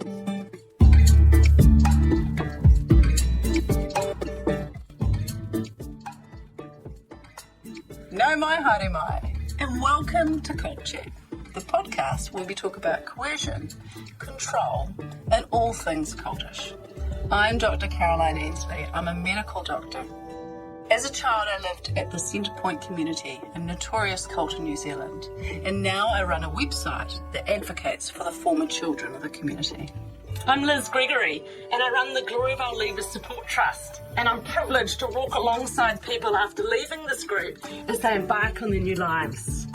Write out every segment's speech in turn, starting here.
No mai haere mai, and welcome to Culture, the podcast where we talk about coercion, control, and all things cultish. I'm Dr. Caroline Ainsley. I'm a medical doctor. As a child, I lived at the Centrepoint community, a notorious cult in New Zealand, and now I run a website that advocates for the former children of the community. I'm Liz Gregory, and I run the Galore Leavers Support Trust, and I'm privileged to walk alongside people after leaving this group as they embark on their new lives.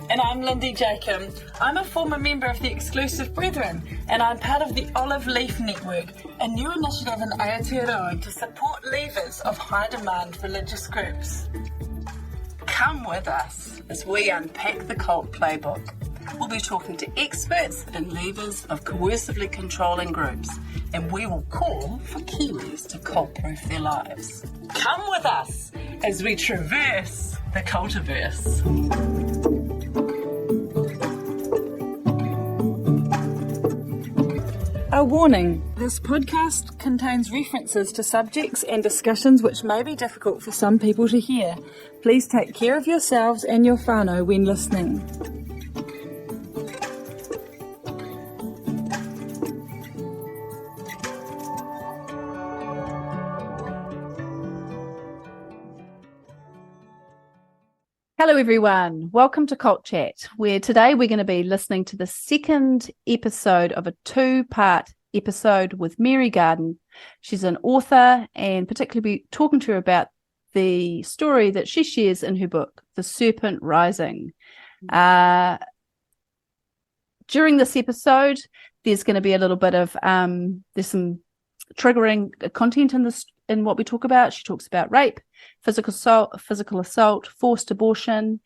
And I'm Lindy Jacob. I'm a former member of the Exclusive Brethren, and I'm part of the Olive Leaf Network, a new initiative in Aotearoa to support leavers of high-demand religious groups. Come with us as we unpack the cult playbook. We'll be talking to experts and leavers of coercively controlling groups, and we will call for Kiwis to cult-proof their lives. Come with us as we traverse the cultiverse. A warning, this podcast contains references to subjects and discussions which may be difficult for some people to hear. Please take care of yourselves and your whānau when listening. Hello everyone, welcome to Cult Chat, where today we're going to be listening to the second episode of a two-part episode with Mary Garden. She's an author, and particularly be talking to her about the story that she shares in her book, The Serpent Rising. During this episode, there's going to be a little bit of, there's some triggering content in what we talk about. She talks about rape, physical assault, forced abortion.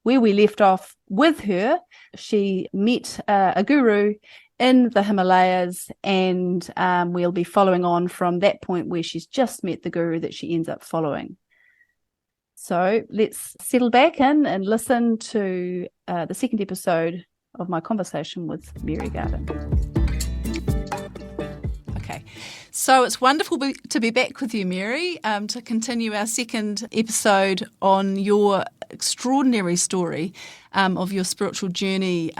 Where we left off with her, she met a guru in the Himalayas, and we'll be following on from that point where she's just met the guru that she ends up following. So let's settle back in and listen to the second episode of my conversation with Mary Garden. Okay, so it's wonderful to be back with you, Mary, to continue our second episode on your extraordinary story of your spiritual journey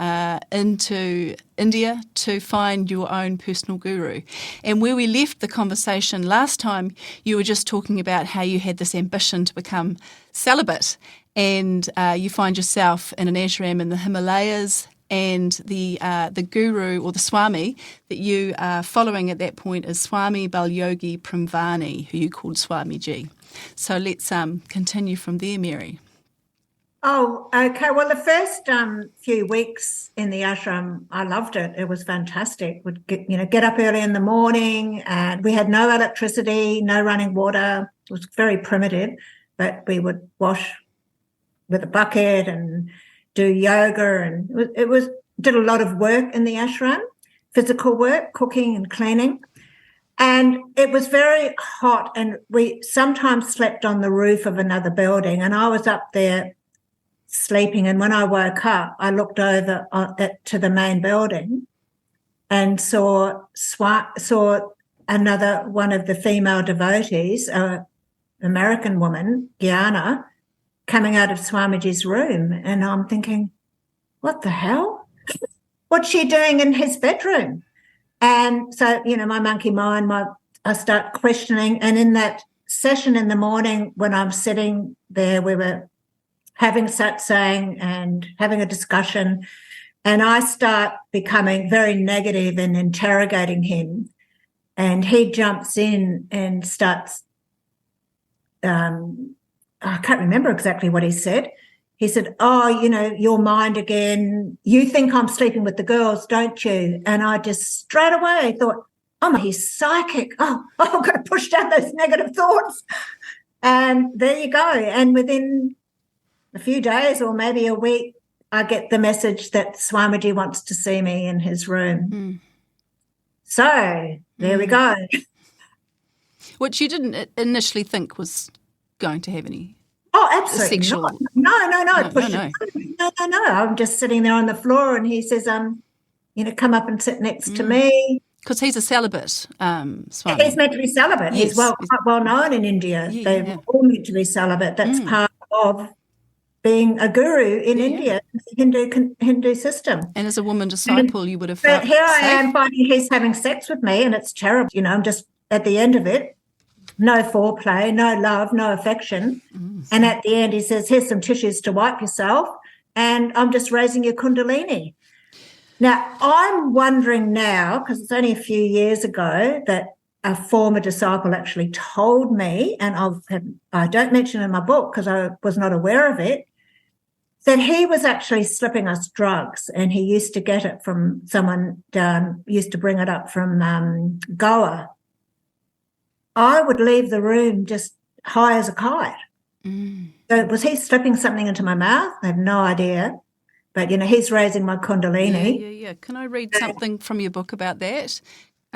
into India to find your own personal guru. And where we left the conversation last time, you were just talking about how you had this ambition to become celibate, and you find yourself in an ashram in the Himalayas. And the guru or the swami that you are following at that point is Swami Yogi Primvani, who you called Swamiji. So let's continue from there, Mary. Oh, okay. Well, the first few weeks in the ashram, I loved it. It was fantastic. We'd get up early in the morning, and we had no electricity, no running water. It was very primitive, but we would wash with a bucket and do yoga, and did a lot of work in the ashram, physical work, cooking and cleaning. And it was very hot, and we sometimes slept on the roof of another building, and I was up there sleeping, and when I woke up, I looked over to the main building and saw another one of the female devotees, an American woman, Gianna, coming out of Swamiji's room, and I'm thinking, what the hell? What's she doing in his bedroom? And so, my monkey mind, I start questioning, and in that session in the morning when I'm sitting there, we were having satsang and having a discussion, and I start becoming very negative and interrogating him, and he jumps in and starts I can't remember exactly what he said. He said, your mind again, you think I'm sleeping with the girls, don't you? And I just straight away thought, he's psychic. I've got to push down those negative thoughts. And there you go. And within a few days or maybe a week, I get the message that Swamiji wants to see me in his room. Mm. So there we go. Which you didn't initially think was going to have any absolutely sexual... No. I'm just sitting there on the floor, and he says, come up and sit next to me. Because he's a celibate, Swami. He's meant to be celibate. Yes. He's quite well known in India. Yeah, They're yeah. all meant to be celibate. That's part of being a guru in India, the Hindu system. And as a woman disciple, you would have But felt here I safe. am finding he's having sex with me, and it's terrible. I'm just at the end of it. No foreplay, no love, no affection. And at the end, he says, here's some tissues to wipe yourself, and I'm just raising your kundalini. Now, I'm wondering now, because it's only a few years ago that a former disciple actually told me, and I don't mention it in my book because I was not aware of it, that he was actually slipping us drugs, and he used to get it from someone used to bring it up from Goa. I would leave the room just high as a kite. So was he slipping something into my mouth? I have no idea. But, he's raising my kundalini. Yeah. Can I read something from your book about that?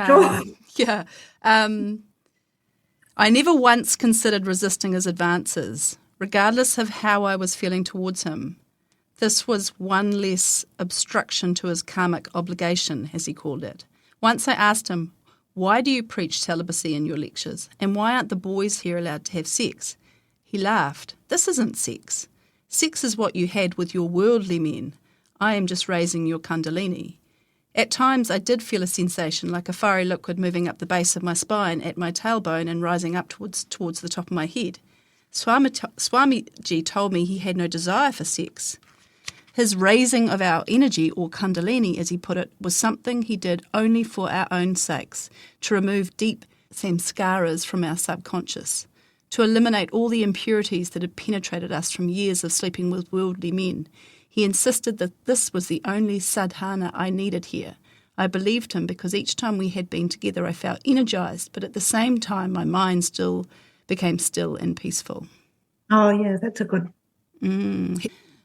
Sure. Yeah. I never once considered resisting his advances, regardless of how I was feeling towards him. This was one less obstruction to his karmic obligation, as he called it. Once I asked him, why do you preach celibacy in your lectures, and why aren't the boys here allowed to have sex? He laughed. This isn't sex. Sex is what you had with your worldly men. I am just raising your kundalini. At times I did feel a sensation like a fiery liquid moving up the base of my spine at my tailbone and rising up towards the top of my head. Swamiji told me he had no desire for sex. His raising of our energy, or kundalini as he put it, was something he did only for our own sakes, to remove deep samskaras from our subconscious, to eliminate all the impurities that had penetrated us from years of sleeping with worldly men. He insisted that this was the only sadhana I needed here. I believed him because each time we had been together I felt energized, but at the same time my mind still became still and peaceful. Oh, yeah, that's a good...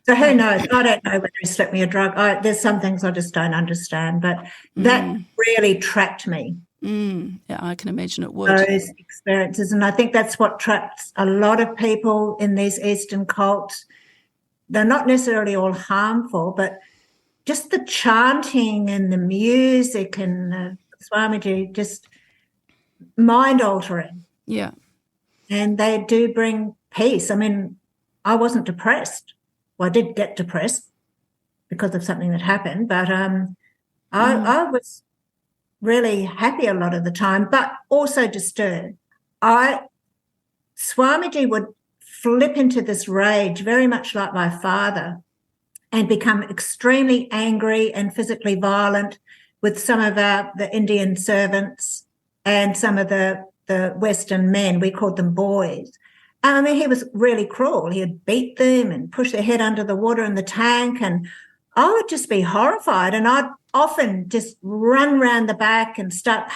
So who knows? I don't know whether he slipped me a drug. There's some things I just don't understand, but that really trapped me. Yeah, I can imagine it would. Those experiences. And I think that's what traps a lot of people in these Eastern cults. They're not necessarily all harmful, but just the chanting and the music and the Swamiji, just mind-altering. Yeah. And they do bring peace. I mean, I wasn't depressed. Well, I did get depressed because of something that happened, but I was really happy a lot of the time, but also disturbed. Swamiji would flip into this rage, very much like my father, and become extremely angry and physically violent with some of the Indian servants and some of the Western men. We called them boys. I mean, he was really cruel. He'd beat them and push their head under the water in the tank, and I would just be horrified, and I'd often just run round the back and start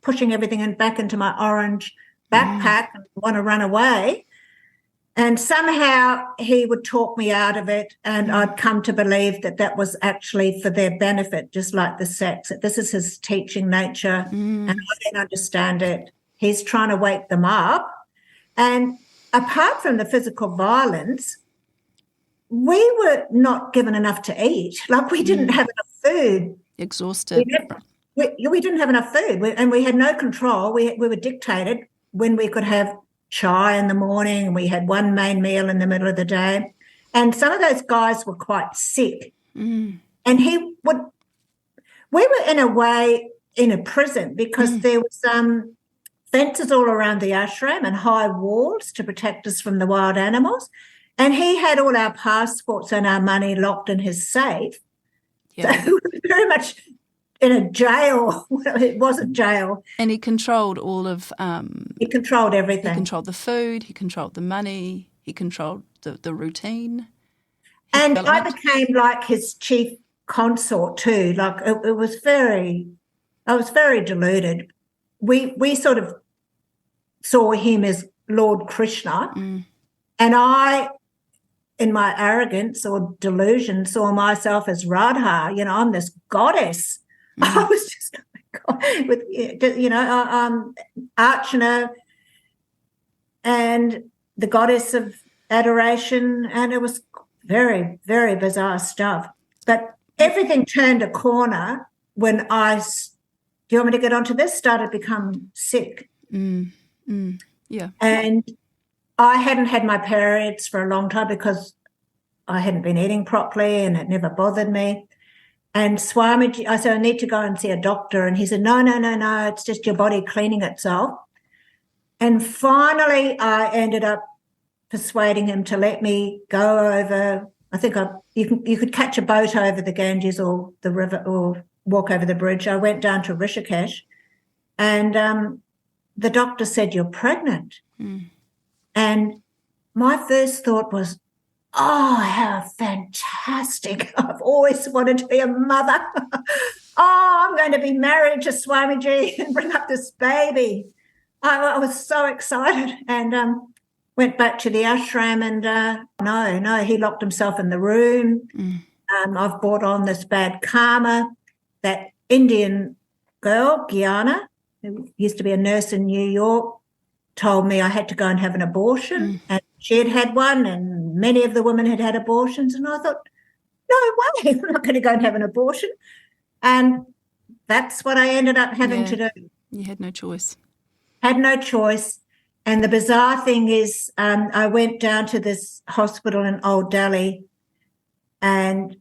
pushing everything back into my orange backpack and want to run away. And somehow he would talk me out of it, and I'd come to believe that was actually for their benefit, just like the sex. This is his teaching nature, and I didn't understand it. He's trying to wake them up. And apart from the physical violence, we were not given enough to eat. Like, we didn't have enough food. Exhausted. We didn't have enough food, and we had no control. We were dictated when we could have chai in the morning, and we had one main meal in the middle of the day. And some of those guys were quite sick. And we were in a way in a prison, because there was fences all around the ashram and high walls to protect us from the wild animals. And he had all our passports and our money locked in his safe. Yeah. So we were very much in a jail. Well, it wasn't jail. And he controlled all of... he controlled everything. He controlled the food, he controlled the money, he controlled the routine. And I became like his chief consort too. Like, I was very deluded. We sort of saw him as Lord Krishna, and I, in my arrogance or delusion, saw myself as Radha. I'm this goddess. I was just, oh my God, with Archana and the goddess of adoration, and it was very, very bizarre stuff. But everything turned a corner when I you want me to get onto this? Started becoming sick. Yeah. And I hadn't had my periods for a long time because I hadn't been eating properly and it never bothered me. And Swamiji, I said, I need to go and see a doctor. And he said, no, it's just your body cleaning itself. And finally, I ended up persuading him to let me go over. I think you could catch a boat over the Ganges or the river or walk over the bridge. I went down to Rishikesh, and the doctor said, you're pregnant. And my first thought was, oh, how fantastic. I've always wanted to be a mother. Oh, I'm going to be married to Swamiji and bring up this baby. I was so excited, and went back to the ashram, and no, he locked himself in the room. I've brought on this bad karma. That Indian girl, Gianna, who used to be a nurse in New York, told me I had to go and have an abortion, and she had had one, and many of the women had had abortions, and I thought, no way, I'm not going to go and have an abortion. And that's what I ended up having to do. You had no choice. Had no choice. And the bizarre thing is, I went down to this hospital in Old Delhi, and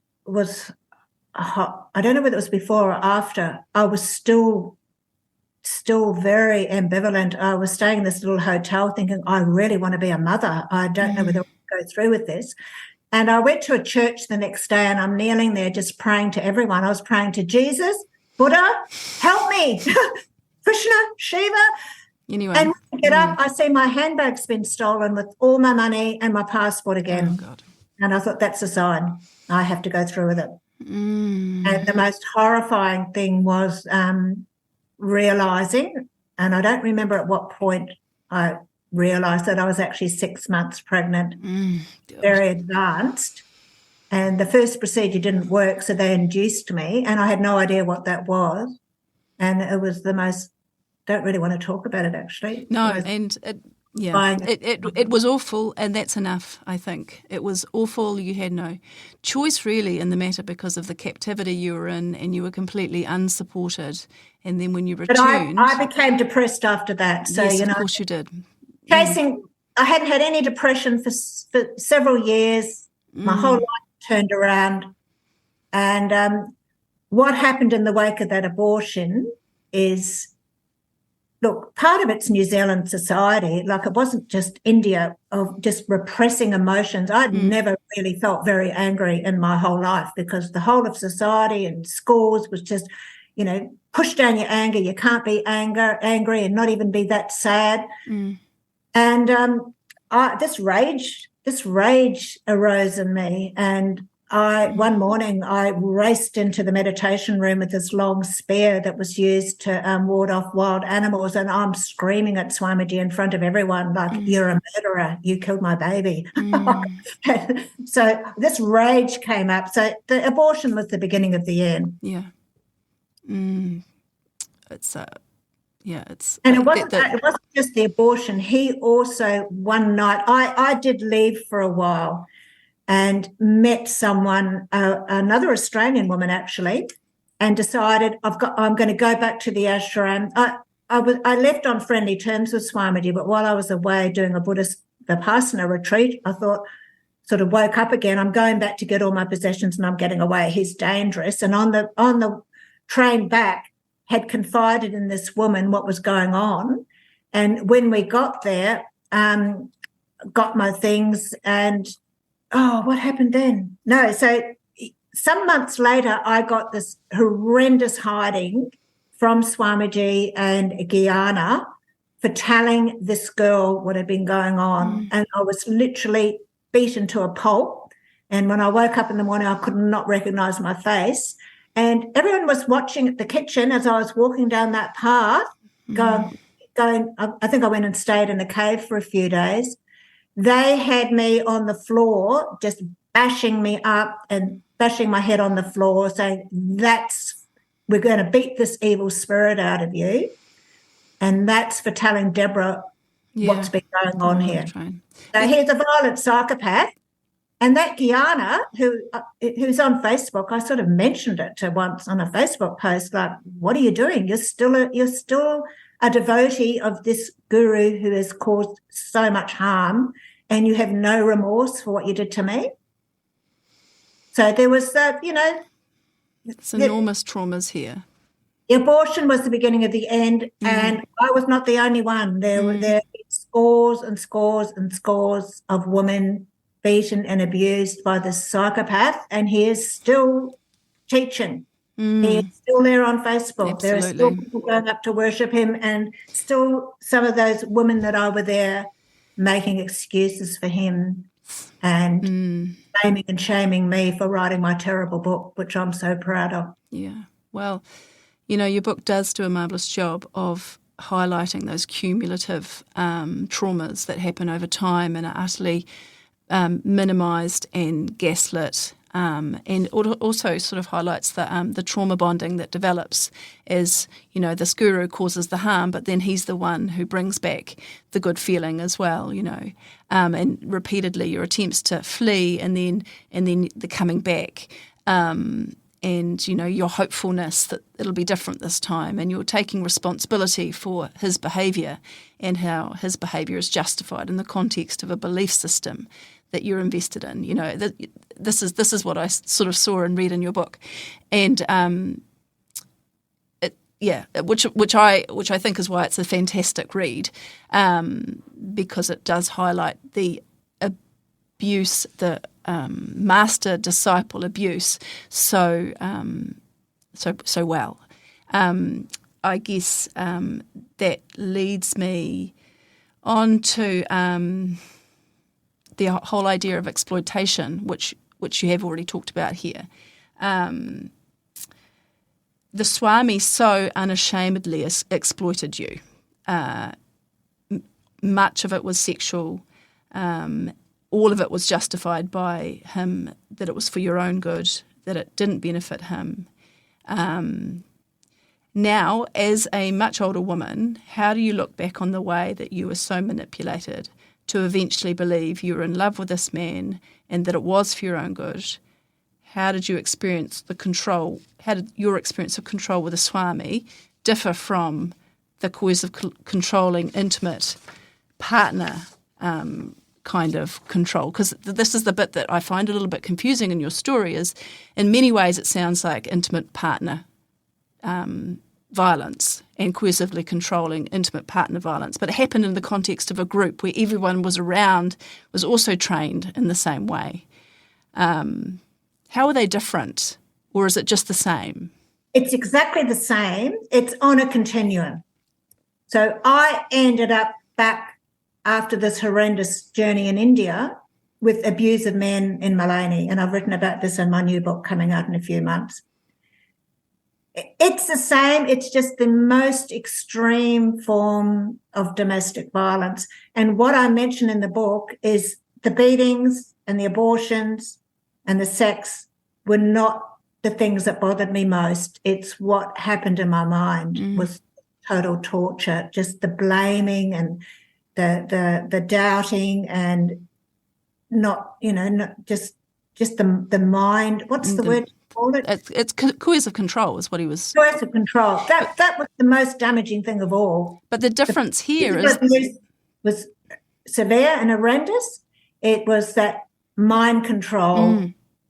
I don't know whether it was before or after, I was still very ambivalent. I was staying in this little hotel thinking, I really want to be a mother. I don't know whether I'll go through with this. And I went to a church the next day, and I'm kneeling there just praying to everyone. I was praying to Jesus, Buddha, help me, Krishna, Shiva. Anyway. And when I get up, I see my handbag's been stolen with all my money and my passport again. Oh, God. And I thought, that's a sign. I have to go through with it. And the most horrifying thing was realising, and I don't remember at what point I realised that I was actually 6 months pregnant, very advanced. And the first procedure didn't work, so they induced me, and I had no idea what that was. And it was the most, don't really want to talk about it actually. No, and it was awful, and that's enough, I think. It was awful. You had no choice really in the matter because of the captivity you were in, and you were completely unsupported. And then when you returned... But I became depressed after that. So, yes, of course you did. I hadn't had any depression for several years. My whole life turned around. And what happened in the wake of that abortion is... Look, part of it's New Zealand society. Like, it wasn't just India of just repressing emotions. I'd never really felt very angry in my whole life because the whole of society and schools was just, push down your anger. You can't be angry and not even be that sad. And this rage arose in me, and one morning I raced into the meditation room with this long spear that was used to ward off wild animals, and I'm screaming at Swamiji in front of everyone like, you're a murderer, you killed my baby. So this rage came up. So the abortion was the beginning of the end. Yeah. And it wasn't just the abortion. He also, one night, I did leave for a while and met someone, another Australian woman actually, and decided I'm going to go back to the ashram. I left on friendly terms with Swamiji, but while I was away doing a Buddhist Vipassana retreat, I thought, sort of woke up again, I'm going back to get all my possessions and I'm getting away. He's dangerous. And on the train back, had confided in this woman what was going on. And when we got there, got my things and what happened then? No, so some months later, I got this horrendous hiding from Swamiji and Gianna for telling this girl what had been going on. And I was literally beaten to a pulp. And when I woke up in the morning, I could not recognise my face. And everyone was watching at the kitchen as I was walking down that path, going. I think I went and stayed in a cave for a few days. They had me on the floor, just bashing me up and bashing my head on the floor, saying, we're going to beat this evil spirit out of you. And that's for telling Deborah what's been going on here. So he's a violent psychopath. And that Guyana, who's on Facebook, I sort of mentioned it to once on a Facebook post, like, what are you doing? You're still a devotee of this guru who has caused so much harm, and you have no remorse for what you did to me. So there was that, It's enormous traumas here. The abortion was the beginning of the end, and I was not the only one. There were scores and scores and scores of women beaten and abused by this psychopath, and he is still teaching. He is still there on Facebook. Absolutely. There are still people going up to worship him, and still some of those women that I were there making excuses for him and blaming and shaming me for writing my terrible book, which I'm so proud of. Yeah. Well, your book does do a marvellous job of highlighting those cumulative traumas that happen over time and are utterly minimised and gaslit, and also sort of highlights the trauma bonding that develops as, this guru causes the harm, but then he's the one who brings back the good feeling as well, and repeatedly your attempts to flee and then the coming back. And, your hopefulness that it'll be different this time, and you're taking responsibility for his behaviour and how his behaviour is justified in the context of a belief system that you're invested in. This is what I sort of saw and read in your book, and which I think is why it's a fantastic read, because it does highlight the abuse, the master disciple abuse so well. I guess that leads me on to the whole idea of exploitation, which you have already talked about here. The swami so unashamedly exploited you. Much of it was sexual. All of it was justified by him, that it was for your own good, that it didn't benefit him. Now, as a much older woman, how do you look back on the way that you were so manipulated to eventually believe you were in love with this man and that it was for your own good? How did you experience the control? How did your experience of control with a swami differ from the coercive, controlling, intimate partner kind of control? Because this is the bit that I find a little bit confusing in your story, is in many ways it sounds like intimate partner violence and coercively controlling intimate partner violence, but it happened in the context of a group where everyone was around, was also trained in the same way. How are they different, or is it just the same? It's exactly the same. It's on a continuum. So I ended up back after this horrendous journey in India with abusive men in Malani, and I've written about this in my new book coming out in a few months. It's the same. It's just the most extreme form of domestic violence. And what I mention in the book is the beatings and the abortions and the sex were not the things that bothered me most. It's what happened in my mind was total torture, just the blaming and the doubting and not just the mind. What's the word? It's coercive control is what he was. Coercive control. That was the most damaging thing of all. But the difference here is was severe and horrendous. It was that mind control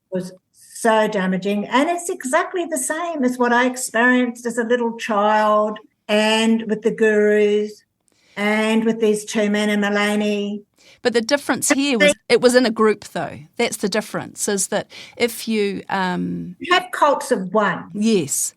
was so damaging, and it's exactly the same as what I experienced as a little child, and with the gurus, and with these two men in Malani. But the difference here was it was in a group, though. That's the difference, is that if you have cults of one. Yes,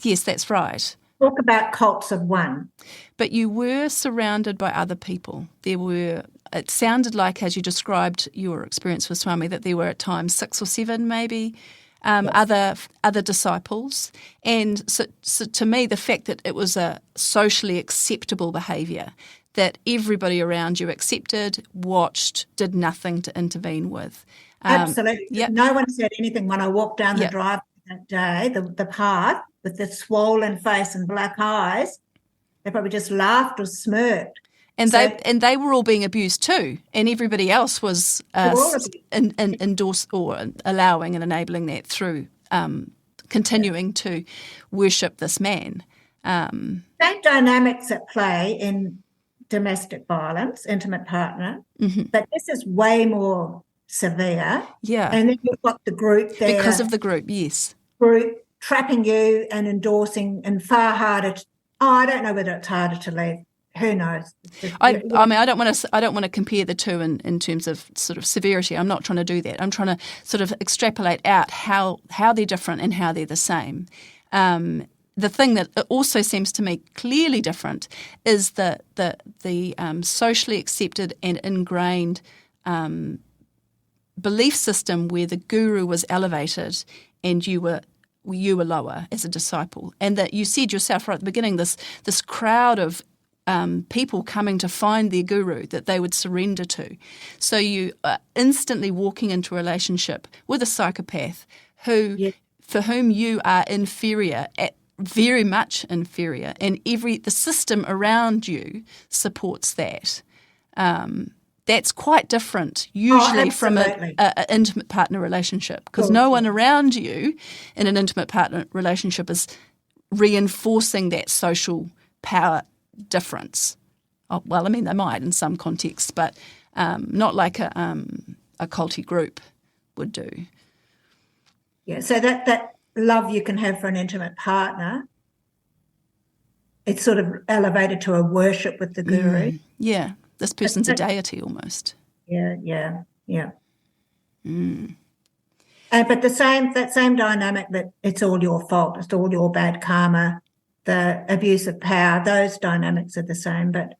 that's right. Talk about cults of one. But you were surrounded by other people. It sounded like, as you described your experience with Swami, that there were at times 6 or 7 maybe other disciples. And so to me, the fact that it was a socially acceptable behaviour, that everybody around you accepted, watched, did nothing to intervene with. Absolutely. Yep. No one said anything when I walked down the drive that day, the path, with the swollen face and black eyes. They probably just laughed or smirked. And they were all being abused too, and everybody else was endorse or allowing and enabling that through continuing to worship this man. Same dynamics at play in domestic violence, intimate partner, but this is way more severe. Yeah. And then you've got the group there. Because of the group, yes. Group trapping you and endorsing, and far harder. I don't know whether it's harder to leave. Who knows? I mean, I don't want to compare the two in terms of sort of severity. I'm not trying to do that. I'm trying to sort of extrapolate out how they're different and how they're the same. The thing that also seems to me clearly different is the socially accepted and ingrained belief system where the guru was elevated and you were lower as a disciple, and that you said yourself right at the beginning, this crowd of people coming to find their guru that they would surrender to. So you are instantly walking into a relationship with a psychopath for whom you are inferior, very much inferior, and the system around you supports that. That's quite different usually from an intimate partner relationship, because no one around you in an intimate partner relationship is reinforcing that social power difference. Oh, well, I mean, they might in some contexts, but not like a culty group would do. Yeah, so that love you can have for an intimate partner, it's sort of elevated to a worship with the guru. Yeah, this person's a deity almost. Yeah. But that same dynamic that it's all your fault, it's all your bad karma, the abuse of power, those dynamics are the same. But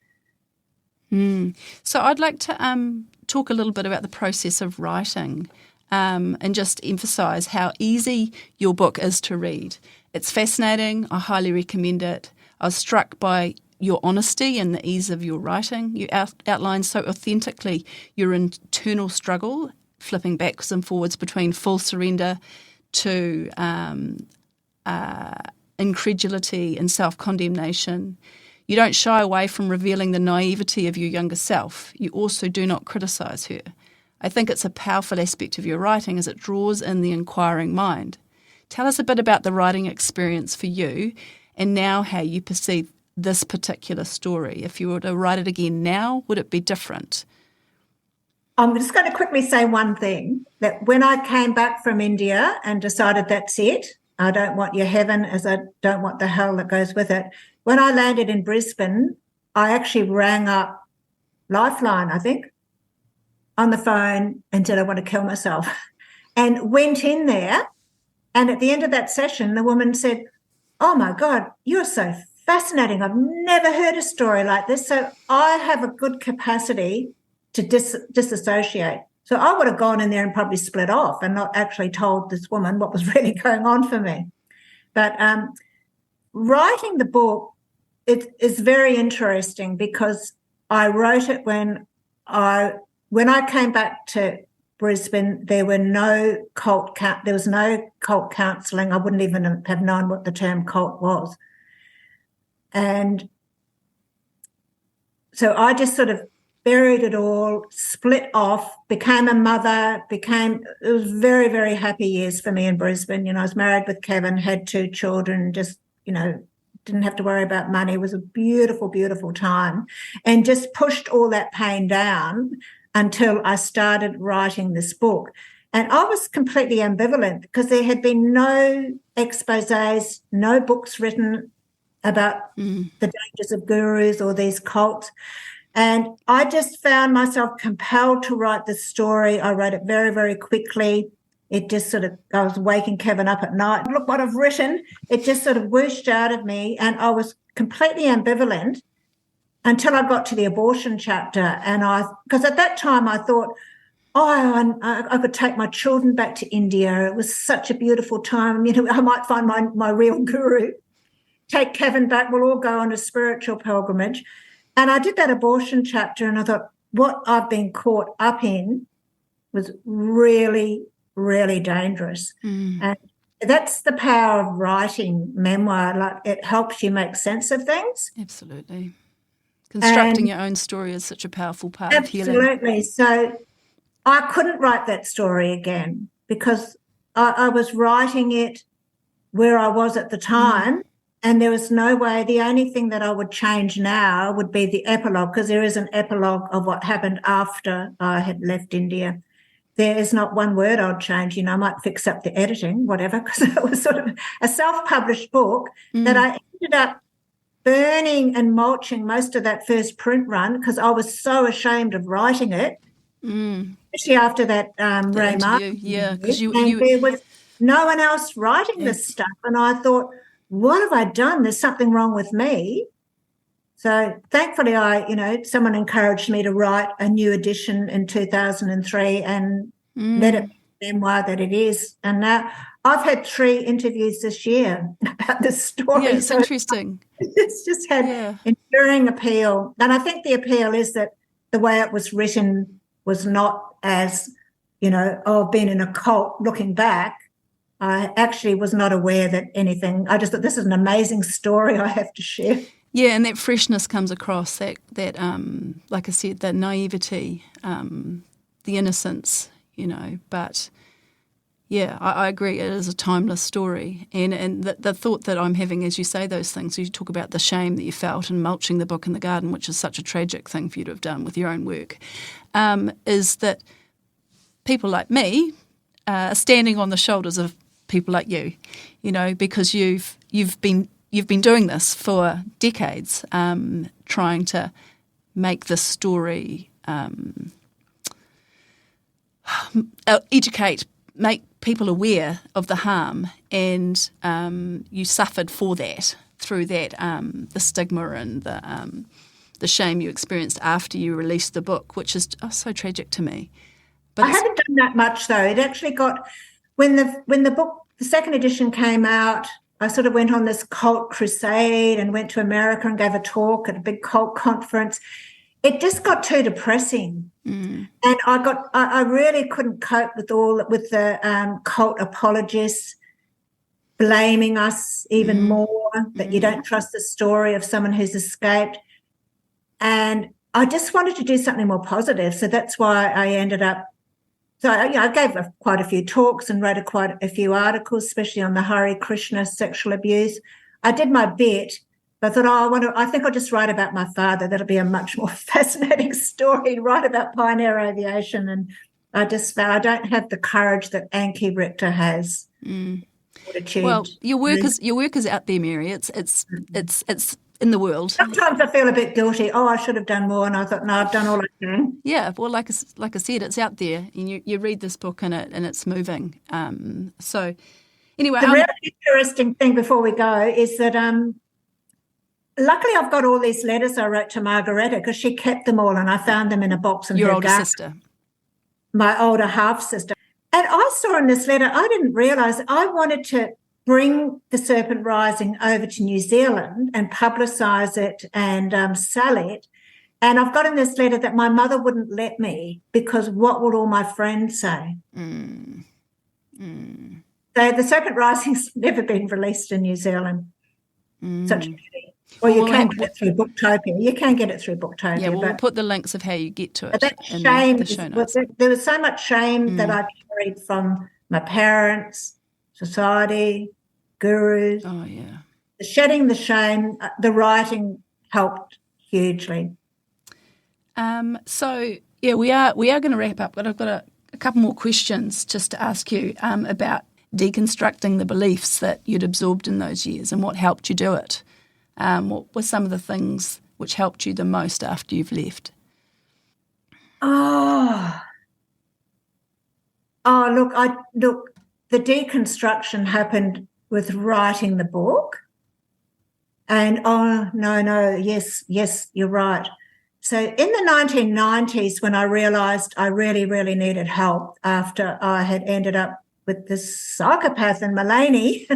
So I'd like to talk a little bit about the process of writing and just emphasise how easy your book is to read. It's fascinating. I highly recommend it. I was struck by your honesty and the ease of your writing. You outline so authentically your internal struggle, flipping backwards and forwards between full surrender to incredulity and self-condemnation. You don't shy away from revealing the naivety of your younger self. You also do not criticise her. I think it's a powerful aspect of your writing as it draws in the inquiring mind. Tell us a bit about the writing experience for you and now how you perceive this particular story. If you were to write it again now, would it be different? I'm just going to quickly say one thing, that when I came back from India and decided that's it, I don't want your heaven as I don't want the hell that goes with it. When I landed in Brisbane, I actually rang up Lifeline, I think, on the phone and said I want to kill myself, and went in there. And at the end of that session, the woman said, "Oh, my God, you're so fascinating. I've never heard a story like this." So I have a good capacity to disassociate. So I would have gone in there and probably split off and not actually told this woman what was really going on for me. But writing the book, it is very interesting because I wrote it when I came back to Brisbane. There was no cult counselling. I wouldn't even have known what the term cult was. And so I just sort of buried it all, split off, became a mother, it was very, very happy years for me in Brisbane. I was married with Kevin, had 2 children, just, didn't have to worry about money. It was a beautiful, beautiful time, and just pushed all that pain down until I started writing this book. And I was completely ambivalent because there had been no exposés, no books written about the dangers of gurus or these cults. And I just found myself compelled to write this story. I wrote it very, very quickly. It just I was waking Kevin up at night. Look what I've written. It just sort of whooshed out of me. And I was completely ambivalent until I got to the abortion chapter. And because at that time I thought, I could take my children back to India. It was such a beautiful time. I might find my real guru, take Kevin back. We'll all go on a spiritual pilgrimage. And I did that abortion chapter, and I thought, what I've been caught up in was really, really dangerous. And that's the power of writing memoir. Like, it helps you make sense of things. Absolutely. Constructing your own story is such a powerful part of healing. Absolutely. So I couldn't write that story again because I was writing it where I was at the time, and there was no way. The only thing that I would change now would be the epilogue, because there is an epilogue of what happened after I had left India. There is not one word I'd change. I might fix up the editing, whatever, because it was sort of a self-published book that I ended up burning and mulching most of that first print run because I was so ashamed of writing it, especially after that Ray Martin. Yeah, because there was no one else writing this stuff, and I thought, what have I done? There's something wrong with me. So thankfully, someone encouraged me to write a new edition in 2003 and let it be the memoir that it is. And now I've had 3 interviews this year about this story. Yeah, it's interesting. It's just had enduring appeal. And I think the appeal is that the way it was written was not as, I've been in a cult looking back. I actually was not aware that anything. I just thought this is an amazing story I have to share. Yeah, and that freshness comes across, that like I said, that naivety, the innocence, but yeah, I agree, it is a timeless story. And the thought that I'm having as you say those things, you talk about the shame that you felt and mulching the book in the garden, which is such a tragic thing for you to have done with your own work, is that people like me are standing on the shoulders of people like you, because you've been doing this for decades, trying to make this story educate, make people aware of the harm, and you suffered for that, through that, the stigma and the shame you experienced after you released the book, which is so tragic to me. But I haven't done that much though. It actually got when the book, the second edition came out, I sort of went on this cult crusade and went to America and gave a talk at a big cult conference. It just got too depressing, and I really couldn't cope with the cult apologists blaming us even more, that you don't trust the story of someone who's escaped, and I just wanted to do something more positive. So that's why I ended up. So I gave quite a few talks and wrote quite a few articles, especially on the Hare Krishna sexual abuse. I did my bit, but I thought, I think I'll just write about my father. That'll be a much more fascinating story. Write about Pioneer Aviation, and I just found I don't have the courage that Anki Richter has. Well, your work is out there, Mary. It's in the world. Sometimes I feel a bit guilty. I should have done more, and I thought, no, I've done all I can. Yeah, well, like I said, it's out there, and you read this book and it's moving. So, anyway, the really interesting thing before we go is that luckily I've got all these letters I wrote to Margaretta because she kept them all, and I found them in a box in your her older garden. sister, my older half sister, and I saw in this letter, I didn't realise I wanted to bring the Serpent Rising over to New Zealand and publicise it and sell it. And I've got in this letter that my mother wouldn't let me because what would all my friends say? So the Serpent Rising's never been released in New Zealand. Such a pity. Well, you can get it through Booktopia. You can get it through Booktopia. Yeah, we'll put the links of how you get to it. That shame, there was so much shame that I carried from my parents, society, gurus. Oh, yeah. Shedding the shame, the writing helped hugely. So, yeah, we are going to wrap up, but I've got a couple more questions just to ask you about deconstructing the beliefs that you'd absorbed in those years and what helped you do it. What were some of the things which helped you the most after you've left? Look, the deconstruction happened with writing the book. And yes, you're right. So in the 1990s, when I realised I really, really needed help after I had ended up with this psychopath in Mullaney,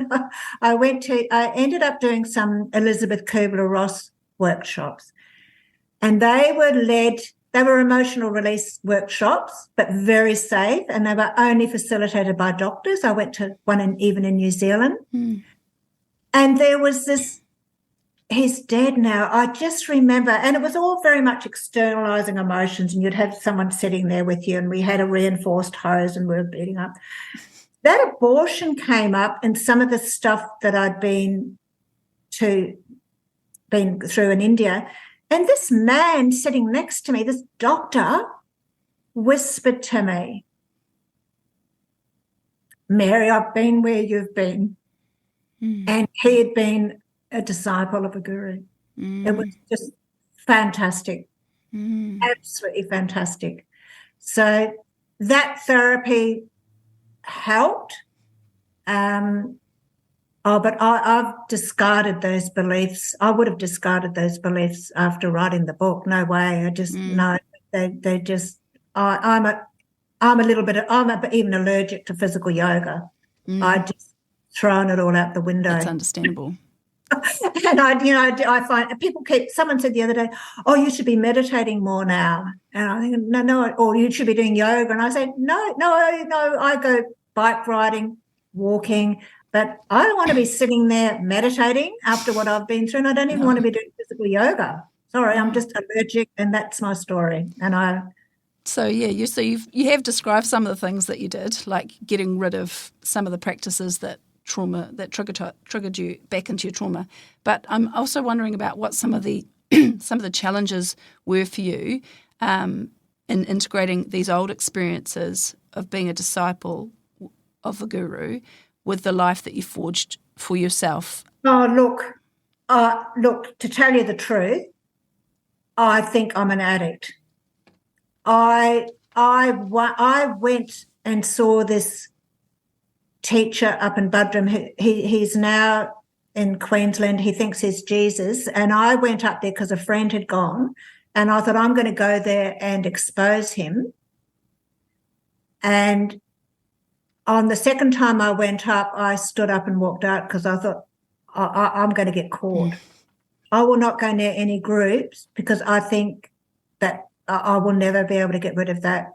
I ended up doing some Elizabeth Kubler-Ross workshops. And they were emotional release workshops, but very safe, and they were only facilitated by doctors. I went to one even in New Zealand. And there was this he's dead now. I just remember, and it was all very much externalizing emotions, and you'd have someone sitting there with you, and we had a reinforced hose and we were beating up. That abortion came up, and some of the stuff that I'd been through in India, and this man sitting next to me, this doctor, whispered to me, Mary, I've been where you've been. And he had been a disciple of a guru. It was just fantastic, absolutely fantastic. So that therapy helped. But I've discarded those beliefs. I would have discarded those beliefs after writing the book. No way. I just no. They just. I'm even allergic to physical yoga. I just thrown it all out the window. That's understandable. And I find someone said the other day, oh, you should be meditating more now. And I think, no, or you should be doing yoga. And I say, no, I go bike riding, walking, but I don't want to be sitting there meditating after what I've been through. And I don't even want to be doing physical yoga. Sorry, I'm just allergic, and that's my story. So you have described some of the things that you did, like getting rid of some of the practices that triggered you back into your trauma. But I'm also wondering about what some of the challenges were for you in integrating these old experiences of being a disciple of the guru with the life that you forged for yourself. Oh, look, to tell you the truth, I think I'm an addict. I went and saw this teacher up in Budrum. He's now in Queensland. He thinks he's Jesus. And I went up there because a friend had gone, and I thought, I'm going to go there and expose him. And on the second time I went up, I stood up and walked out because I thought, I'm going to get caught. I will not go near any groups because I think that I will never be able to get rid of that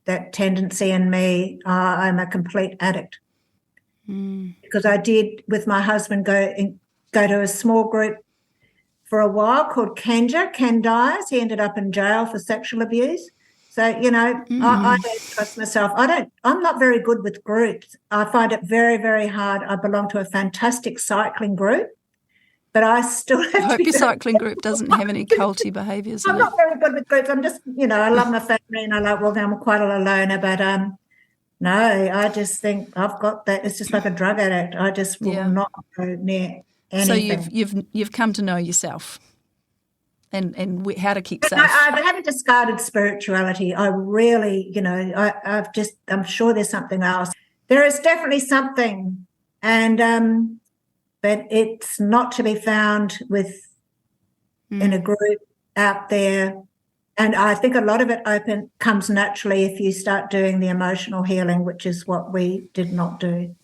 that tendency in me. I'm a complete addict because I did, with my husband, go to a small group for a while called Ken Dyers. He ended up in jail for sexual abuse. So, I don't trust myself. I'm not very good with groups. I find it very, very hard. I belong to a fantastic cycling group, but I still have I hope your cycling group doesn't have any culty behaviours. I'm not very good with groups. I'm just, I love my family and I like walking. I'm quite a loner, but no, I just think I've got that. It's just like a drug addict. I just will not go near anything. So you've come to know yourself. And how to keep safe. I haven't discarded spirituality. I really, I'm sure there's something else. There is definitely something, and but it's not to be found in a group out there. And I think a lot of it comes naturally if you start doing the emotional healing, which is what we did not do.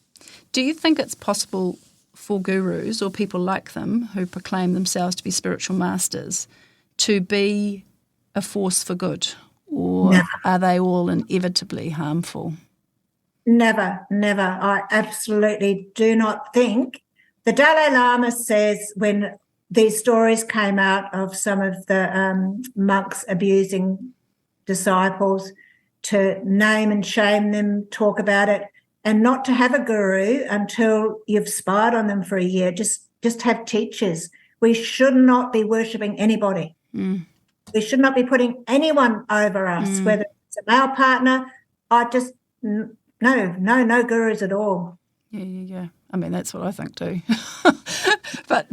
Do you think it's possible for gurus or people like them who proclaim themselves to be spiritual masters to be a force for good, or are they all inevitably harmful? Never. I absolutely do not think. The Dalai Lama says, when these stories came out of some of the monks abusing disciples, to name and shame them, talk about it, and not to have a guru until you've spied on them for a year. Just have teachers. We should not be worshipping anybody. We should not be putting anyone over us, whether it's a male partner. No gurus at all. Yeah. I mean, that's what I think too. but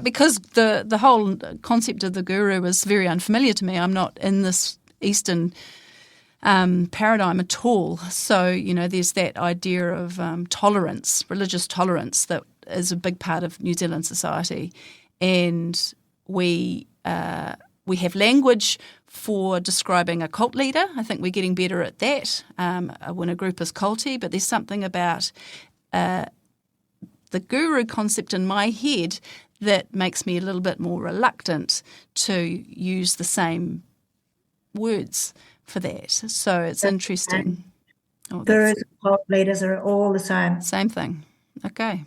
because the whole concept of the guru is very unfamiliar to me, I'm not in this Eastern paradigm at all. So, there's that idea of tolerance, religious tolerance, that is a big part of New Zealand society. And we have language for describing a cult leader. I think we're getting better at that when a group is culty, but there's something about the guru concept in my head that makes me a little bit more reluctant to use the same words for that. So it's interesting. Gurus and cult leaders are all the same. Same thing. Okay.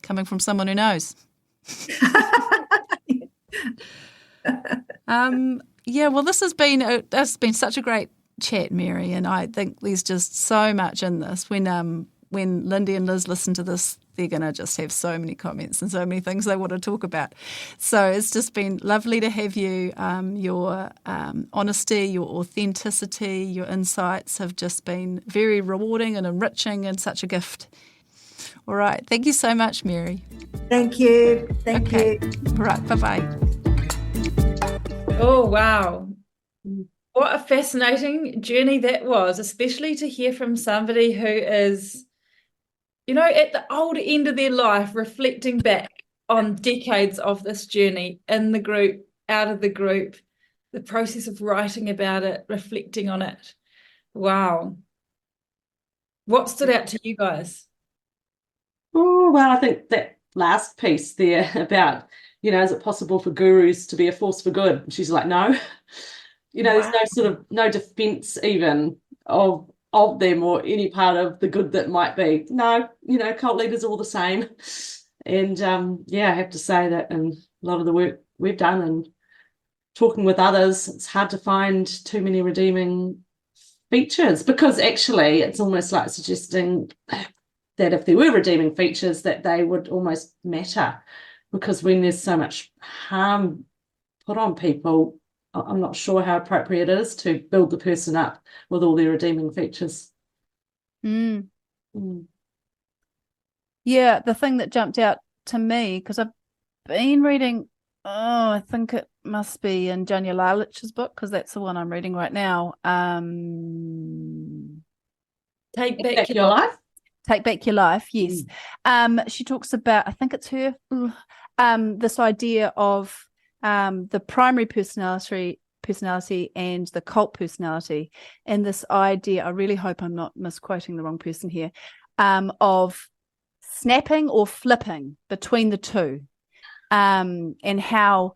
Coming from someone who knows. Yeah, well, this has been such a great chat, Mary, and I think there's just so much in this. When Lindy and Liz listen to this, they're going to just have so many comments and so many things they want to talk about. So it's just been lovely to have you. Your honesty, your authenticity, your insights have just been very rewarding and enriching and such a gift. All right. Thank you so much, Mary. Thank you. Thank you. All right. Bye-bye. Oh, wow. What a fascinating journey that was, especially to hear from somebody who is, at the old end of their life, reflecting back on decades of this journey in the group, out of the group, the process of writing about it, reflecting on it. Wow. What stood out to you guys? Oh, well, I think that last piece there about, is it possible for gurus to be a force for good? And she's like, no. There's no defense even of them or any part of the good that might be. No, cult leaders are all the same. And I have to say that in a lot of the work we've done and talking with others, it's hard to find too many redeeming features, because actually it's almost like suggesting that if there were redeeming features, that they would almost matter, because when there's so much harm put on people, I'm not sure how appropriate it is to build the person up with all their redeeming features. Yeah, the thing that jumped out to me, because I've been reading, I think it must be in Janya Lalich's book, because that's the one I'm reading right now. Take Back Your Life? Take Back Your Life, yes. She talks about, I think it's her, this idea of the primary personality and the cult personality, and this idea, I really hope I'm not misquoting the wrong person here, of snapping or flipping between the two, and how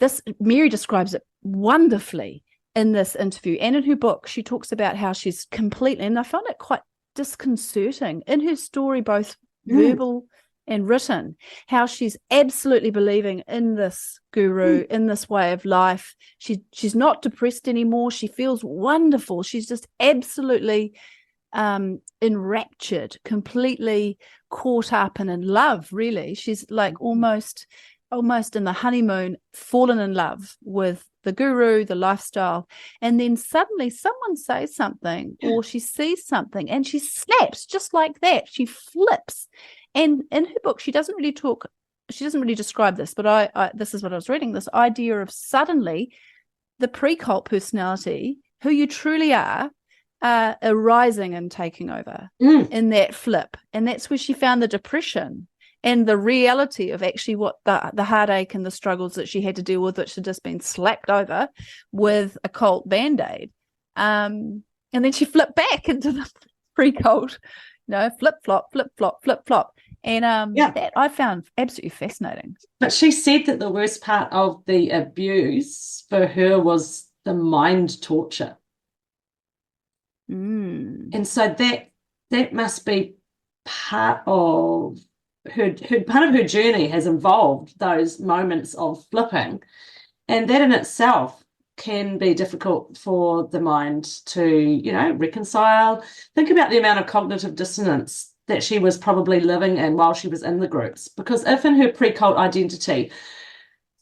this, Mary describes it wonderfully in this interview, and in her book she talks about how she's completely, and I found it quite disconcerting in her story, both verbal and written, how she's absolutely believing in this guru, in this way of life. She's not depressed anymore. She feels wonderful. She's just absolutely enraptured, completely caught up and in love, really. She's like almost in the honeymoon, fallen in love with the guru, the lifestyle, and then suddenly someone says something or she sees something and she snaps just like that. She flips. And in her book, she doesn't really describe this, but I this is what I was reading, this idea of suddenly the pre-cult personality, who you truly are arising and taking over in that flip. And that's where she found the depression and the reality of actually what the heartache and the struggles that she had to deal with, which had just been slapped over with a cult Band-Aid. And then she flipped back into the pre-cult, flip-flop, flip-flop, flip-flop. And that I found absolutely fascinating. But she said that the worst part of the abuse for her was the mind torture. And so that must be part of her journey, has involved those moments of flipping, and that in itself can be difficult for the mind to reconcile. Think about the amount of cognitive dissonance that she was probably living in while she was in the groups, because if in her pre-cult identity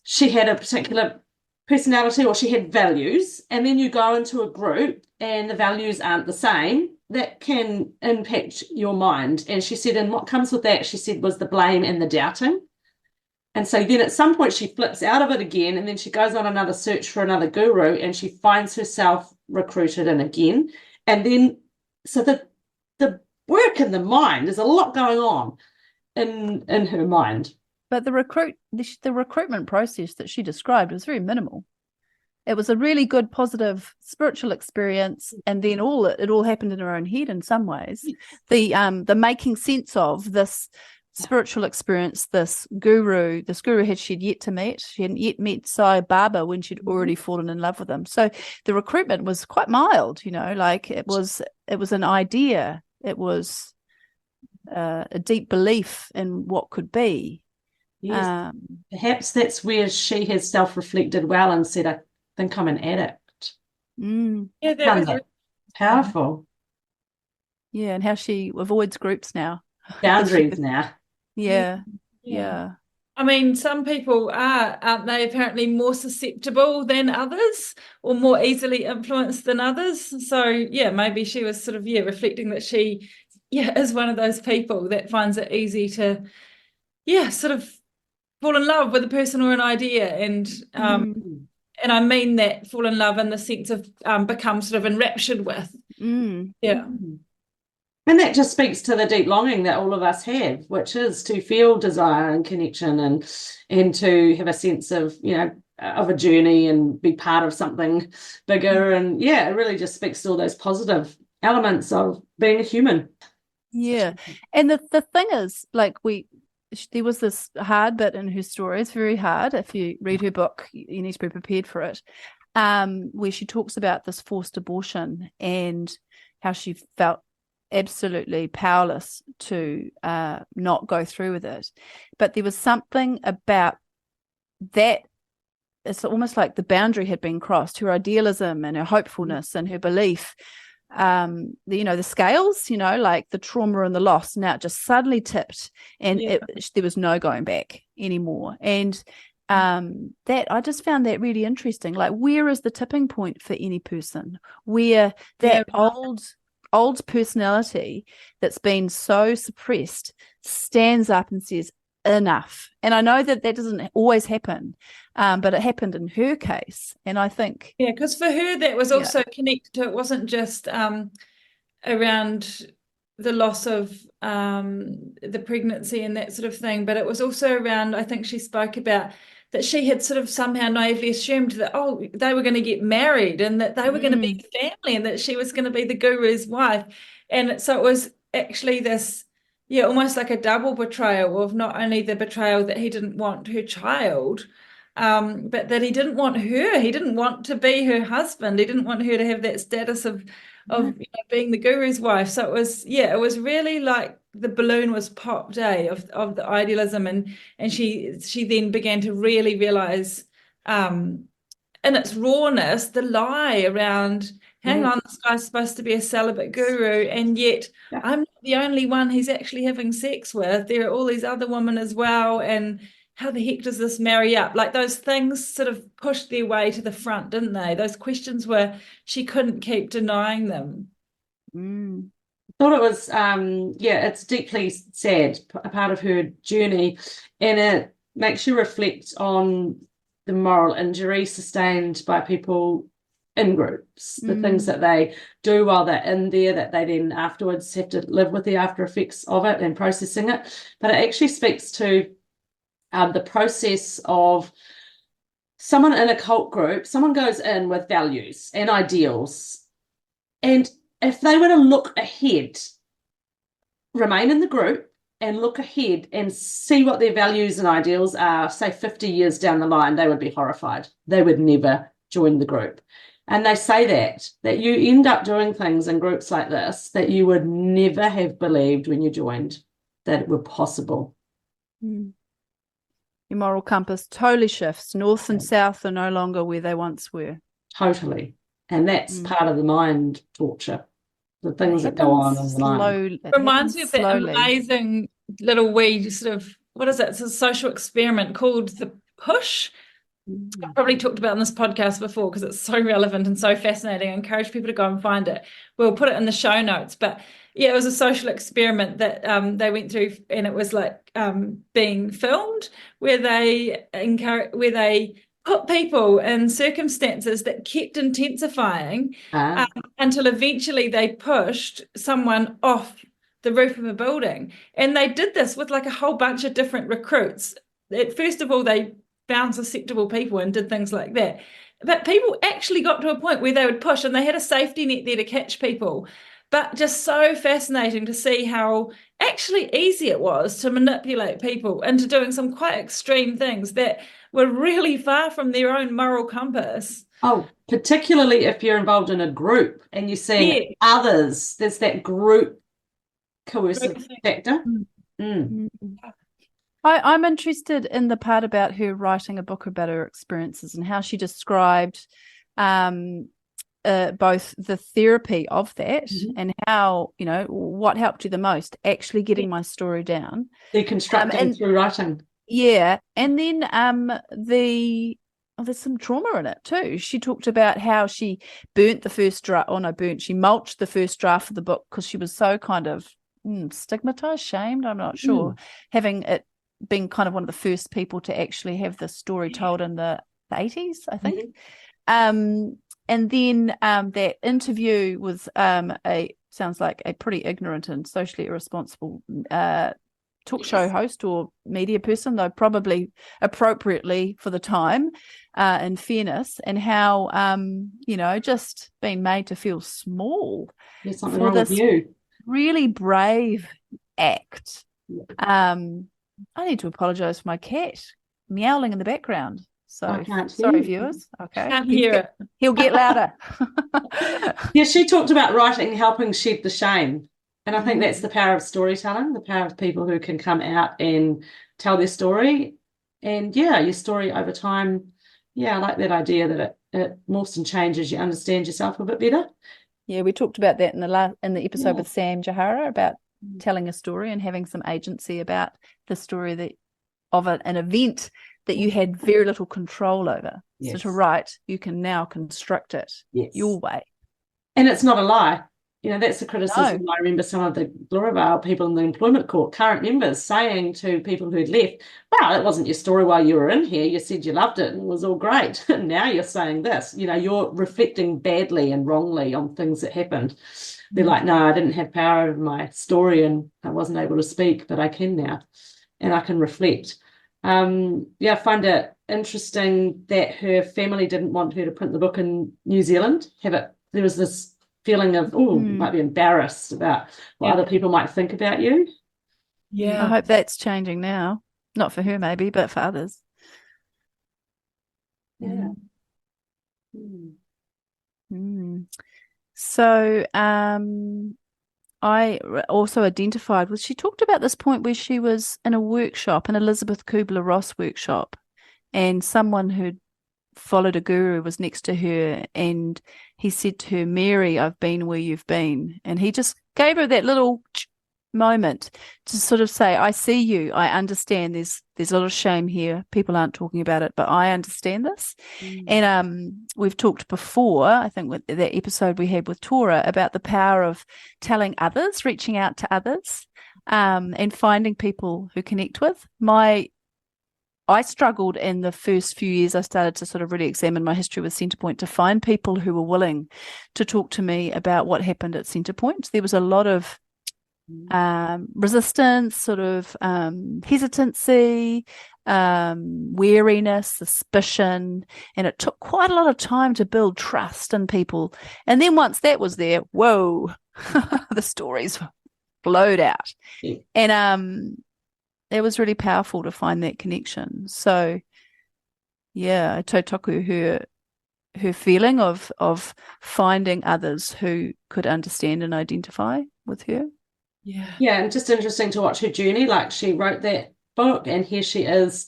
she had a particular personality or she had values, and then you go into a group and the values aren't the same, that can impact your mind. And she said, and what comes with that, she said, was the blame and the doubting. And so then at some point she flips out of it again, and then she goes on another search for another guru, and she finds herself recruited in again. And then so the work in the mind, there's a lot going on in her mind. But the recruitment process that she described was very minimal. It was a really good, positive spiritual experience, and then it all happened in her own head in some ways. The making sense of this spiritual experience, this guru she'd yet to meet. She hadn't yet met Sai Baba when she'd already fallen in love with him. So the recruitment was quite mild, like it was an idea. It was a deep belief in what could be. Yes. Perhaps that's where she has self-reflected well and said, I think I'm an addict. Yeah, that was really powerful. Yeah, and how she avoids groups now. Boundaries now. Yeah. I mean, some people aren't they, apparently more susceptible than others or more easily influenced than others. So, yeah, maybe she was sort of, reflecting that she, is one of those people that finds it easy to, sort of fall in love with a person or an idea. And I mean that fall in love in the sense of become sort of enraptured with. Yeah. And that just speaks to the deep longing that all of us have, which is to feel desire and connection and to have a sense of, of a journey and be part of something bigger. And it really just speaks to all those positive elements of being a human. Yeah. And the thing is, like, there was this hard bit in her story. It's very hard. If you read her book, you need to be prepared for it. Where she talks about this forced abortion and how she felt absolutely powerless to not go through with it. But there was something about that. It's almost like the boundary had been crossed. Her idealism and her hopefulness and her belief, the scales, like the trauma and the loss, now it just suddenly tipped, and there was no going back anymore. And that I just found that really interesting. Like, where is the tipping point for any person where that old personality that's been so suppressed stands up and says enough? And I know that doesn't always happen, but it happened in her case. And I think because for her that was also connected to, it wasn't just around the loss of the pregnancy and that sort of thing, but it was also around, I think she spoke about that she had sort of somehow naively assumed that, they were going to get married and that they were going to be family and that she was going to be the guru's wife. And so it was actually this, almost like a double betrayal of not only the betrayal that he didn't want her child, but that he didn't want her. He didn't want to be her husband. He didn't want her to have that status of being the guru's wife. So it was really like the balloon was popped, of the idealism, and she then began to really realize in its rawness the lie around, hang on, this guy's supposed to be a celibate guru, and yet I'm not the only one he's actually having sex with. There are all these other women as well, and how the heck does this marry up? Like, those things sort of pushed their way to the front, didn't they? Those questions were, she couldn't keep denying them. I thought it was, it's deeply sad, a part of her journey, and it makes you reflect on the moral injury sustained by people in groups, the things that they do while they're in there, that they then afterwards have to live with the after effects of it and processing it. But it actually speaks to the process of someone in a cult group. Someone goes in with values and ideals, and if they were to look ahead, remain in the group and look ahead and see what their values and ideals are, say 50 years down the line, they would be horrified. They would never join the group. And they say that you end up doing things in groups like this that you would never have believed when you joined that were possible. Your moral compass totally shifts. North and south are no longer where they once were. Totally. And that's part of the mind torture, the things that go on in the mind. It reminds me of that amazing little wee sort of, what is it? It's a social experiment called The Push. I've probably talked about on this podcast before because it's so relevant and so fascinating. I encourage people to go and find it. We'll put it in the show notes. But it was a social experiment that they went through, and it was like being filmed, where they put people in circumstances that kept intensifying until eventually they pushed someone off the roof of a building. And they did this with like a whole bunch of different recruits. First of all, they found susceptible people and did things like that. But people actually got to a point where they would push, and they had a safety net there to catch people. But just so fascinating to see how actually easy it was to manipulate people into doing some quite extreme things that were really far from their own moral compass. Oh, particularly if you're involved in a group and you see others, there's that group coercive factor. I'm interested in the part about her writing a book about her experiences and how she described both the therapy of that and how, what helped you the most, actually getting my story down. Deconstructing through writing. Yeah. And then there's some trauma in it too. She talked about how she burnt the first draft, she mulched the first draft of the book because she was so kind of stigmatized, shamed, I'm not sure, having it being kind of one of the first people to actually have the story told in the 80s, I think. And then that interview was sounds like a pretty ignorant and socially irresponsible talk show host or media person, though probably appropriately for the time, in fairness, and how, just being made to feel small for this really brave act. I need to apologise for my cat meowing in the background. So sorry, viewers. Okay, Can't hear it. He'll get louder. Yeah, she talked about writing helping shed the shame. And I think that's the power of storytelling, the power of people who can come out and tell their story. And your story over time, I like that idea that it morphs and changes. You understand yourself a bit better. Yeah, we talked about that in the episode with Sam Jahara about telling a story and having some agency about the story of an event that you had very little control over. Yes. So to write, you can now construct it your way. And it's not a lie. That's the criticism. No. I remember some of the Galore people in the employment court, current members, saying to people who'd left, wow, that wasn't your story while you were in here. You said you loved it and it was all great. And now you're saying this. You're reflecting badly and wrongly on things that happened. They're like, no, I didn't have power over my story and I wasn't able to speak, but I can now. And I can reflect. I find it interesting that her family didn't want her to print the book in New Zealand. There was this feeling of, you might be embarrassed about what other people might think about you. Yeah. I hope that's changing now. Not for her maybe, but for others. Yeah. So I also identified with, she talked about this point where she was in a workshop, an Elizabeth Kubler-Ross workshop, and someone who'd followed a guru was next to her, and he said to her, Mary, I've been where you've been. And he just gave her that little moment to sort of say, I see you, I understand there's a lot of shame here, people aren't talking about it, but I understand this. And we've talked before, I think with that episode we had with Tora, about the power of telling others, reaching out to others, and finding people who connect with. I struggled in the first few years. I started to sort of really examine my history with Centrepoint to find people who were willing to talk to me about what happened at Centrepoint. There was a lot of resistance, sort of hesitancy, wariness, suspicion, and it took quite a lot of time to build trust in people. And then once that was there, whoa, the stories flowed out. And it was really powerful to find that connection. So, I tautaku her feeling of finding others who could understand and identify with her. Yeah, and just interesting to watch her journey. Like, she wrote that book, and here she is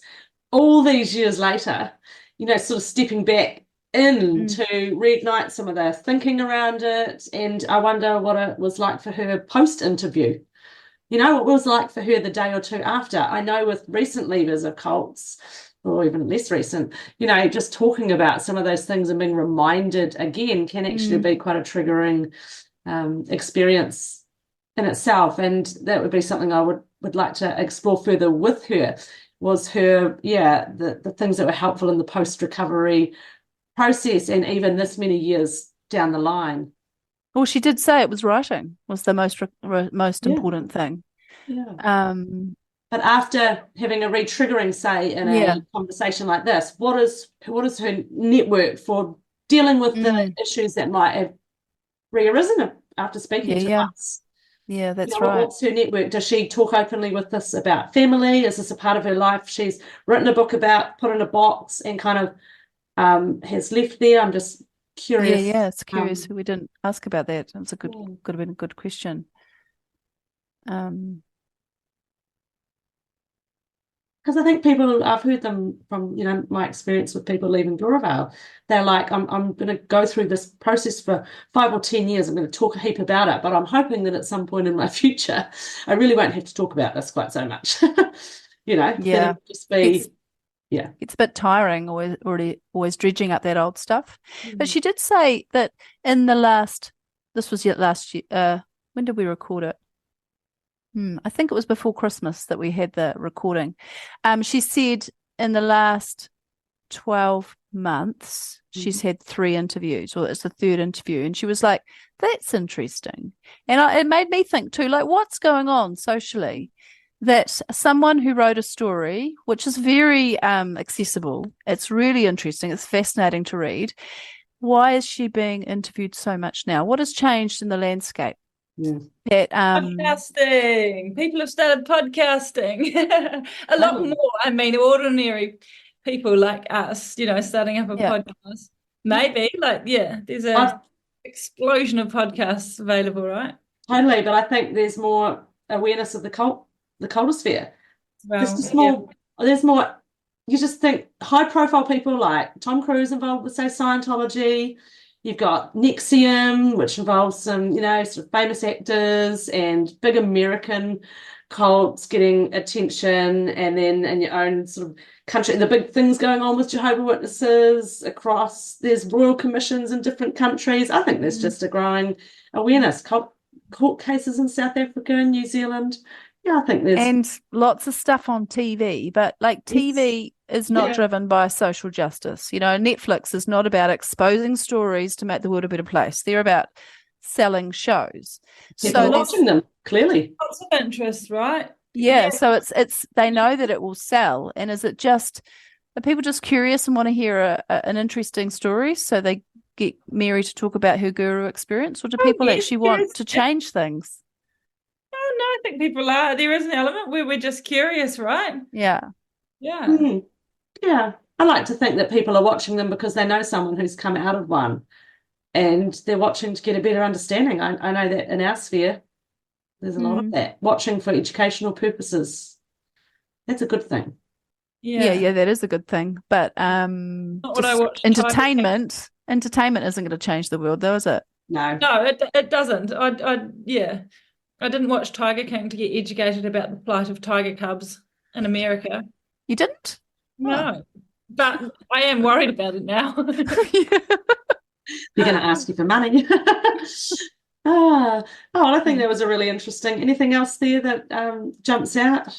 all these years later, sort of stepping back in to reignite some of the thinking around it. And I wonder what it was like for her post-interview. What it was like for her the day or two after. I know with recent leavers of cults, or even less recent, just talking about some of those things and being reminded again can actually be quite a triggering experience in itself. And that would be something I would like to explore further with her, was her, the things that were helpful in the post-recovery process and even this many years down the line. Well, she did say it was writing was the most important thing. Yeah. But after having a re-triggering, say, in a conversation like this, what is her network for dealing with the issues that might have re-arisen after speaking to us? Yeah, that's right. What's her network? Does she talk openly with this about family? Is this a part of her life she's written a book about, put in a box, and kind of has left there? I'm just curious. Yeah, it's curious. We didn't ask about that. It's could have been a good question. Because I think people, I've heard them from, my experience with people leaving Doravale. They're like, I'm going to go through this process for 5 or 10 years. I'm going to talk a heap about it, but I'm hoping that at some point in my future, I really won't have to talk about this quite so much. That it'll just be, It's a bit tiring, always dredging up that old stuff. But she did say that in this was yet last year. When did we record it? I think it was before Christmas that we had the recording. She said in the last 12 months, she's had 3 interviews, or it's the 3rd interview. And she was like, that's interesting. And it made me think too, like, what's going on socially? That someone who wrote a story, which is very accessible, it's really interesting, it's fascinating to read. Why is she being interviewed so much now? What has changed in the landscape? Yeah. That podcasting. People have started podcasting a lot more. I mean, ordinary people like us, starting up a podcast. Maybe, there's a explosion of podcasts available, right? Totally, but I think there's more awareness of the cultosphere. Well, there's more. You just think high-profile people like Tom Cruise involved with, say, Scientology. You've got Nexium, which involves some, sort of famous actors, and big American cults getting attention, and then in your own sort of country, the big things going on with Jehovah's Witnesses across, there's royal commissions in different countries. I think there's just a growing awareness. Court cases in South Africa and New Zealand. Yeah, I think there's... And lots of stuff on TV, but TV is not driven by social justice. Netflix is not about exposing stories to make the world a better place. They're about selling shows. People watching them, clearly. Lots of interest, right? Yeah, so it's they know that it will sell. And is it just, are people just curious and want to hear an interesting story, so they get Mary to talk about her guru experience, or do people actually want to change things? Oh, no, I think people are. There is an element where we're just curious, right? Yeah. Yeah. Mm. Yeah. I like to think that people are watching them because they know someone who's come out of one, and they're watching to get a better understanding. I know that in our sphere, there's a lot of that. Watching for educational purposes. That's a good thing. Yeah, that is a good thing. But not what I watch. Entertainment isn't going to change the world, though, is it? No, it doesn't. I didn't watch Tiger King to get educated about the plight of tiger cubs in America. You didn't? No, but I am worried about it now. They're going to ask you for money. I think that was a really interesting. Anything else there that jumps out?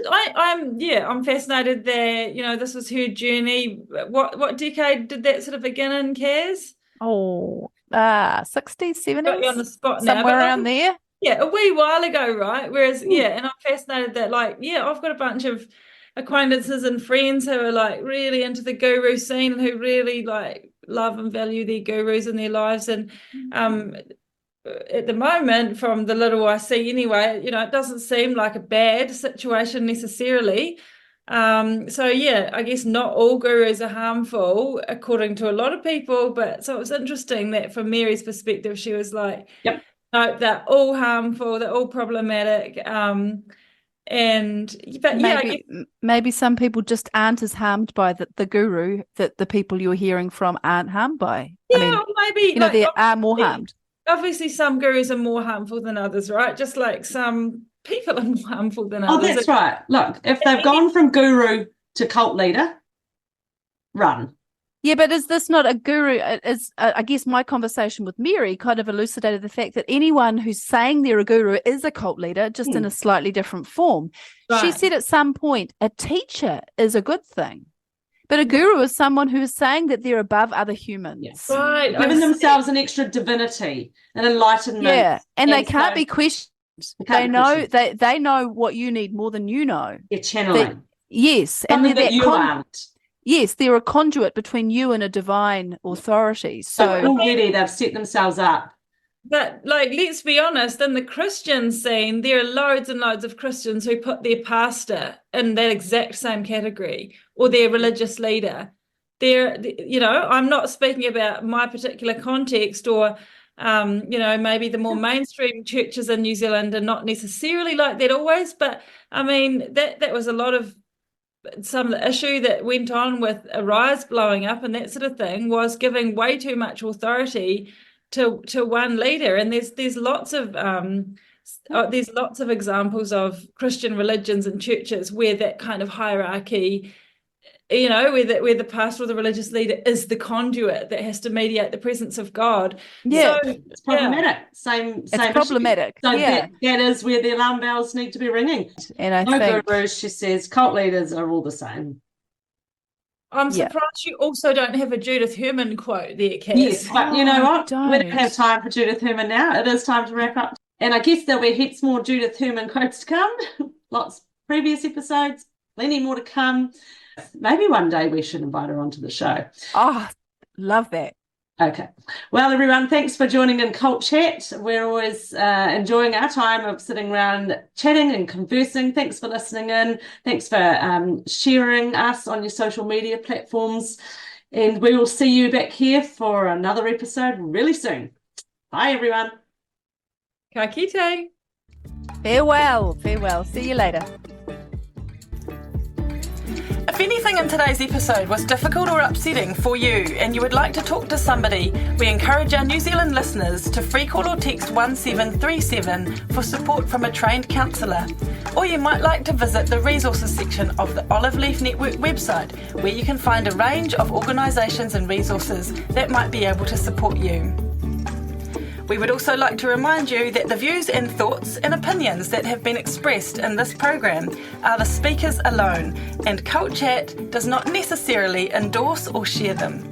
I'm fascinated there. This was her journey. What decade did that sort of begin in, Kaz? 60s, 70s. Got you on the spot now. Somewhere around there. Yeah, a wee while ago, right? Whereas, and I'm fascinated that, I've got a bunch of acquaintances and friends who are really into the guru scene and who really love and value their gurus in their lives. And at the moment, from the little I see anyway, it doesn't seem like a bad situation necessarily. I guess not all gurus are harmful according to a lot of people, but so it was interesting that from Mary's perspective, she was like, yep. No, they're all harmful, they're all problematic. Maybe some people just aren't as harmed by the guru that the people you're hearing from aren't harmed by. Maybe they are more harmed. Obviously, some gurus are more harmful than others, right? Just like some people are more harmful than others. Oh, that's right. Look, if they've gone from guru to cult leader, run. Yeah, but is this not a guru? I guess my conversation with Mary kind of elucidated the fact that anyone who's saying they're a guru is a cult leader, just in a slightly different form. Right. She said at some point, a teacher is a good thing. But a guru is someone who is saying that they're above other humans. Yes. Right. Giving themselves an extra divinity, an enlightenment. Yeah, and they can't be questioned. They know what you need more than you know. They're channeling. Yes. Something that you aren't. Yes, they're a conduit between you and a divine authority. So already they've set themselves up. But let's be honest, in the Christian scene, there are loads and loads of Christians who put their pastor in that exact same category, or their religious leader. I'm not speaking about my particular context or Maybe the more mainstream churches in New Zealand are not necessarily like that always, but I mean, that was a lot of some of the issue that went on with Arise blowing up and that sort of thing, was giving way too much authority to one leader. And there's lots of examples of Christian religions and churches where that kind of hierarchy, where the pastor or the religious leader is the conduit that has to mediate the presence of God. Yeah, so, It's problematic. Same it's problematic. So yeah, that is where the alarm bells need to be ringing. and I No think gurus, she says, cult leaders are all the same. I'm surprised you also don't have a Judith Herman quote there, Kaz. Yes, but you know what? don't. We don't have time for Judith Herman now. It is time to wrap up. And I guess there'll be heaps more Judith Herman quotes to come. Lots previous episodes, plenty more to come. Maybe one day we should invite her onto the show. Oh, love that. Okay. Well, everyone, thanks for joining in Cult Chat. We're always enjoying our time of sitting around chatting and conversing. Thanks for listening in. Thanks for sharing us on your social media platforms. And we will see you back here for another episode really soon. Bye, everyone. Ka kite. Farewell. See you later. If anything in today's episode was difficult or upsetting for you and you would like to talk to somebody, we encourage our New Zealand listeners to free call or text 1737 for support from a trained counsellor. Or you might like to visit the resources section of the Olive Leaf Network website, where you can find a range of organisations and resources that might be able to support you. We would also like to remind you that the views and thoughts and opinions that have been expressed in this program are the speakers alone, and Cult Chat does not necessarily endorse or share them.